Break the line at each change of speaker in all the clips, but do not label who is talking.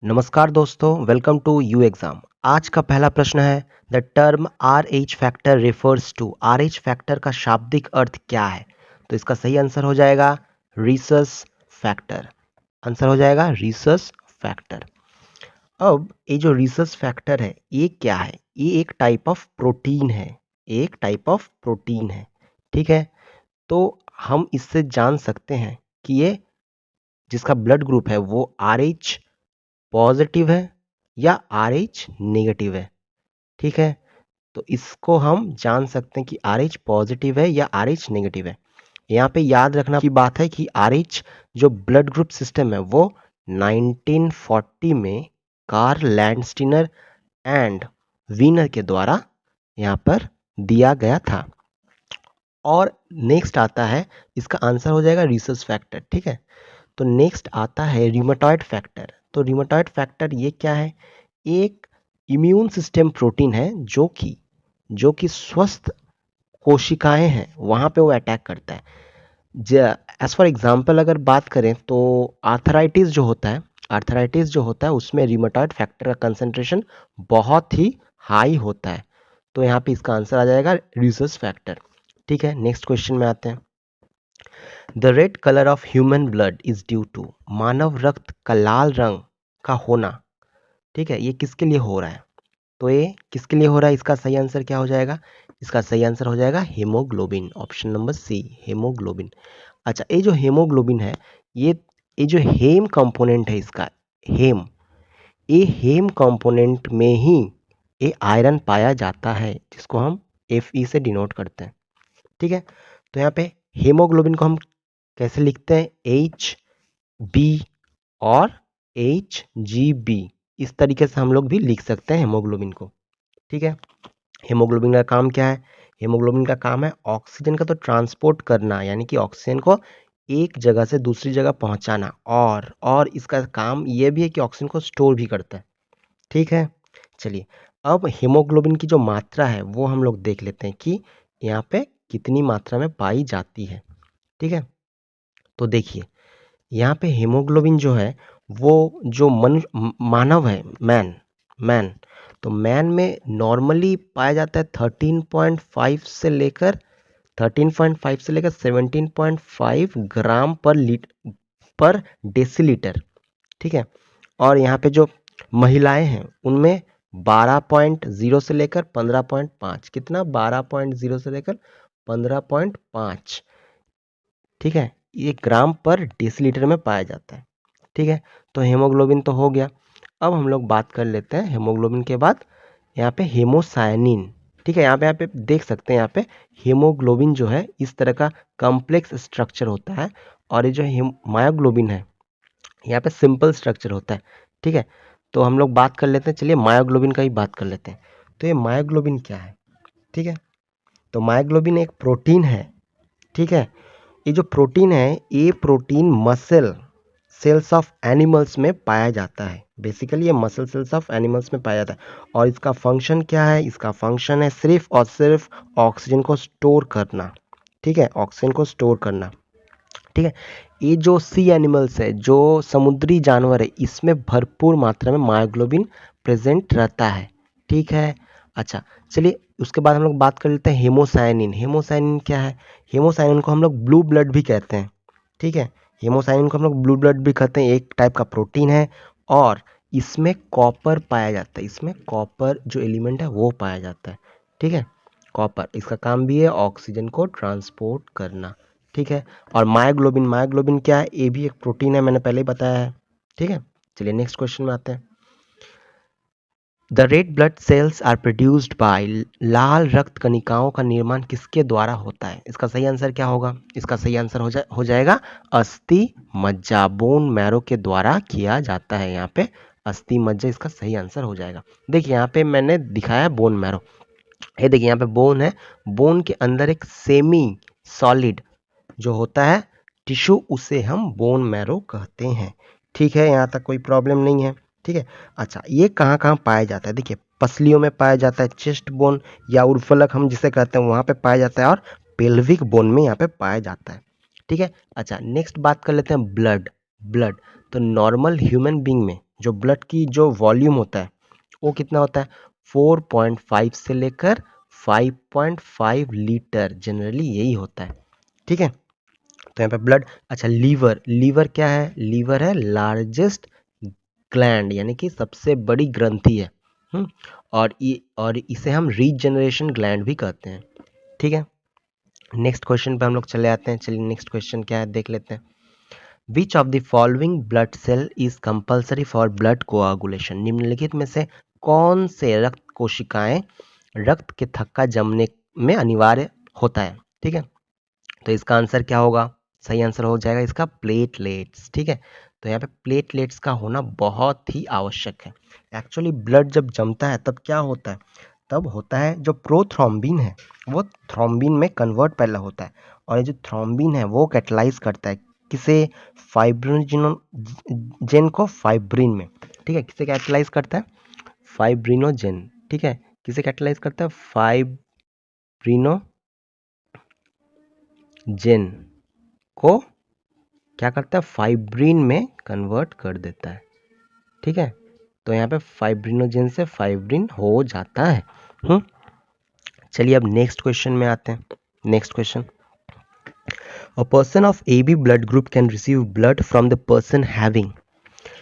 नमस्कार दोस्तों, welcome to you exam. आज का पहला प्रश्न है, the term R H factor refers to. R H factor का शाब्दिक अर्थ क्या है? तो इसका सही आंसर हो जाएगा रीसस फैक्टर। आंसर हो जाएगा रीसस फैक्टर। अब ये जो रीसस फैक्टर है ये क्या है? ये एक टाइप ऑफ प्रोटीन है। एक टाइप ऑफ प्रोटीन है, ठीक है। तो हम इससे जान सकते हैं कि ये जिसका ब्लड ग्रुप है वो आर एच पॉजिटिव है या आर एच नेगेटिव है, ठीक है। तो इसको हम जान सकते हैं कि आर एच पॉजिटिव है या आर एच नेगेटिव है। यहाँ पे याद रखना की बात है कि आर एच जो ब्लड ग्रुप सिस्टम है वो 1940 में कार्ल लैंडस्टीनर एंड वीनर के द्वारा यहाँ पर दिया गया था। और नेक्स्ट आता है, इसका आंसर हो जाएगा रीसस फैक्टर, ठीक है। तो नेक्स्ट आता है रिमेटॉइड फैक्टर। तो रिमेटॉइड फैक्टर ये क्या है? एक इम्यून सिस्टम प्रोटीन है जो कि स्वस्थ कोशिकाएं हैं वहां पे वो अटैक करता है। एज फॉर एग्जांपल अगर बात करें तो आर्थराइटिस जो होता है उसमें रिमेटॉइड फैक्टर का कंसंट्रेशन बहुत ही हाई होता है। तो यहाँ पे इसका आंसर आ जाएगा रीसस फैक्टर, ठीक है। नेक्स्ट क्वेश्चन में आते हैं। The red colour of human blood is due to. मानव रक्त का लाल रंग का होना, ठीक है, ये किसके लिए हो रहा है? तो ये किसके लिए हो रहा है, इसका सही आंसर क्या हो जाएगा? इसका सही आंसर हो जाएगा haemoglobin, option number C, haemoglobin. अच्छा, ये जो हीमोग्लोबिन है ये ये जो हेम कंपोनेंट है इसका, हेम, ये हेम कंपोनेंट में ही ये आयरन पाया जाता है जिसको हम Fe से डिनोट करते हैं, ठीक है। तो यहाँ पे हीमोग्लोबिन को हम कैसे लिखते हैं? एच बी और एच जी बी, इस तरीके से हम लोग भी लिख सकते हैं हीमोग्लोबिन को, ठीक है। हीमोग्लोबिन का काम क्या है? हीमोग्लोबिन का काम है ऑक्सीजन का तो ट्रांसपोर्ट करना, यानी कि ऑक्सीजन को एक जगह से दूसरी जगह पहुंचाना, और इसका काम ये भी है कि ऑक्सीजन को स्टोर भी करता है, ठीक है। चलिए, अब हीमोग्लोबिन की जो मात्रा है वो हम लोग देख लेते हैं कि यहाँ पे कितनी मात्रा में पाई जाती है, ठीक है। तो देखिए, यहाँ पे हीमोग्लोबिन जो है वो जो मानव है, मैन मैन तो मैन में नॉर्मली पाया जाता है 13.5 से लेकर 17.5 ग्राम पर डेसीलीटर, ठीक है। और यहाँ पे जो महिलाएं हैं उनमें 12.0 से लेकर 15.5, कितना? 12.0 से लेकर 15.5, ठीक है, ये ग्राम पर डेसीलीटर में पाया जाता है, ठीक है। तो हीमोग्लोबिन तो हो गया। अब हम लोग बात कर लेते हैं हीमोग्लोबिन के बाद यहाँ पे हेमोसायनिन, ठीक है। यहाँ पे देख सकते हैं, यहाँ पे हीमोग्लोबिन जो है इस तरह का कॉम्प्लेक्स स्ट्रक्चर होता है, और ये जो मायोग्लोबिन है यहाँ पे सिंपल स्ट्रक्चर होता है, ठीक है। तो हम लोग बात कर लेते हैं, चलिए मायोग्लोबिन का ही बात कर लेते हैं। तो ये मायोग्लोबिन क्या है, ठीक है। तो मायोग्लोबिन एक प्रोटीन है, ठीक है। ये जो प्रोटीन है ये protein muscle cells of animals में पाया जाता है। बेसिकली ये मसल सेल्स ऑफ एनिमल्स में पाया जाता है, और इसका फंक्शन क्या है? इसका फंक्शन है सिर्फ और सिर्फ ऑक्सीजन को स्टोर करना, ठीक है, ऑक्सीजन को स्टोर करना, ठीक है। ये जो सी एनिमल्स है, जो समुद्री जानवर है, इसमें भरपूर मात्रा में मायोग्लोबिन प्रेजेंट रहता है, ठीक है। अच्छा, चलिए उसके बाद हम लोग बात कर लेते हैं हेमोसायनिन। हेमोसायनिन क्या है? हेमोसायनिन को हम लोग ब्लू ब्लड भी कहते हैं, ठीक है। हेमोसायनिन को हम लोग ब्लू ब्लड भी कहते हैं, एक टाइप का प्रोटीन है, और इसमें कॉपर पाया जाता है। इसमें कॉपर जो एलिमेंट है वो पाया जाता है, ठीक है। कॉपर, इसका काम भी है ऑक्सीजन को ट्रांसपोर्ट करना, ठीक है। और मायोग्लोबिन, मायोग्लोबिन क्या है? ये भी एक प्रोटीन है, मैंने पहले ही बताया है, ठीक है। चलिए नेक्स्ट क्वेश्चन में आते हैं। The red blood cells are produced by. लाल रक्त कणिकाओं का निर्माण किसके द्वारा होता है? इसका सही आंसर क्या होगा? इसका सही आंसर हो जाएगा अस्थि मज्जा, बोन मैरो के द्वारा किया जाता है। यहाँ पे अस्थि मज्जा इसका सही आंसर हो जाएगा। देखिए यहाँ पे मैंने दिखाया बोन मैरो, ये देखिए यहाँ पे बोन है, बोन के अंदर एक सेमी सॉलिड जो होता है टिश्यू, उसे हम बोन मैरो कहते हैं, ठीक है। यहाँ तक कोई प्रॉब्लम नहीं है, ठीक है। अच्छा, ये कहाँ कहाँ पाया जाता है? देखिए, पसलियों में पाया जाता है, चेस्ट बोन या उर्फलक हम जिसे कहते हैं वहाँ पे पाया जाता है, और पेल्विक बोन में यहाँ पे पाया जाता है, ठीक है। अच्छा, नेक्स्ट बात कर लेते हैं ब्लड। ब्लड तो नॉर्मल ह्यूमन बींग में जो ब्लड की जो वॉल्यूम होता है वो कितना होता है, 4.5 से लेकर 5.5 लीटर, जनरली यही होता है। ठीक है, तो यहाँ पे ब्लड। अच्छा, लीवर क्या है, लीवर है लार्जेस्ट ग्लैंड, यानी कि सबसे बड़ी ग्रंथि है। और इसे हम रीजनरेशन ग्लैंड भी कहते हैं। ठीक है, नेक्स्ट क्वेश्चन पे हम लोग चले आते हैं। चलिए नेक्स्ट क्वेश्चन क्या है देख लेते हैं। Which of the following blood cell is compulsory for blood coagulation, निम्नलिखित में से कौन से रक्त कोशिकाएं रक्त के थक्का जमने में अनिवार्य होता है। ठीक है, तो इसका आंसर क्या होगा, सही आंसर हो जाएगा इसका प्लेटलेट्स। ठीक है, तो यहाँ पे प्लेटलेट्स का होना बहुत ही आवश्यक है। एक्चुअली ब्लड जब जमता है तब क्या होता है, तब होता है जो प्रोथ्रोम्बिन है वो थ्रोम्बिन में कन्वर्ट पहले होता है, और ये जो थ्रोम्बिन है वो कैटलाइज करता है किसे, फाइब्रिनोजेन को फाइब्रिन में। ठीक है, किसे कैटलाइज करता है, फाइब्रिनोजेन। ठीक है, किसे कैटलाइज करता है, फाइब्रिनोजेन को क्या करता है, फाइब्रिन में कन्वर्ट कर देता है। ठीक है, तो यहाँ पे फाइब्रिनोजेन से फाइब्रिन हो जाता है। चलिए अब नेक्स्ट क्वेश्चन में आते हैं। Next question, a person of A B blood group can receive blood from the person having,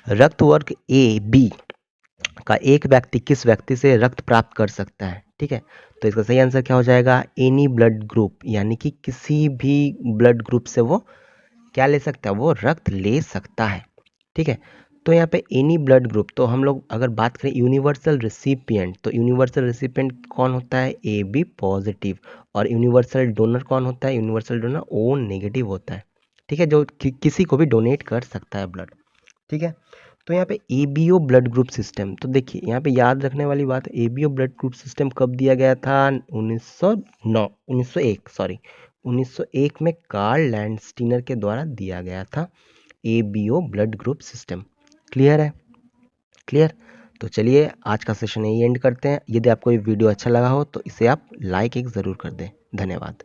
रक्त वर्ग ए बी का एक व्यक्ति किस व्यक्ति से रक्त प्राप्त कर सकता है। ठीक है, तो इसका सही आंसर क्या हो जाएगा, एनी ब्लड ग्रुप, यानी कि किसी भी ब्लड ग्रुप से वो क्या ले सकता है, वो रक्त ले सकता है। ठीक है, तो यहाँ पे एनी ब्लड ग्रुप, तो हम लोग अगर बात करें यूनिवर्सल रेसिपिएंट, तो यूनिवर्सल रेसिपिएंट कौन होता है, ए बी पॉजिटिव। और यूनिवर्सल डोनर कौन होता है, यूनिवर्सल डोनर ओ नेगेटिव होता है। ठीक है, जो किसी को भी डोनेट कर सकता है ब्लड। ठीक है, तो यहाँ पे एबीओ ब्लड ग्रुप सिस्टम, तो देखिए यहाँ पे याद रखने वाली बात है, एबीओ ब्लड ग्रुप सिस्टम कब दिया गया था, 1901 में कार्ल लैंडस्टीनर के द्वारा दिया गया था ABO blood group system. Clear है, क्लियर। तो चलिए आज का सेशन यही एंड करते हैं। यदि आपको ये वीडियो अच्छा लगा हो तो इसे आप लाइक एक ज़रूर कर दें। धन्यवाद।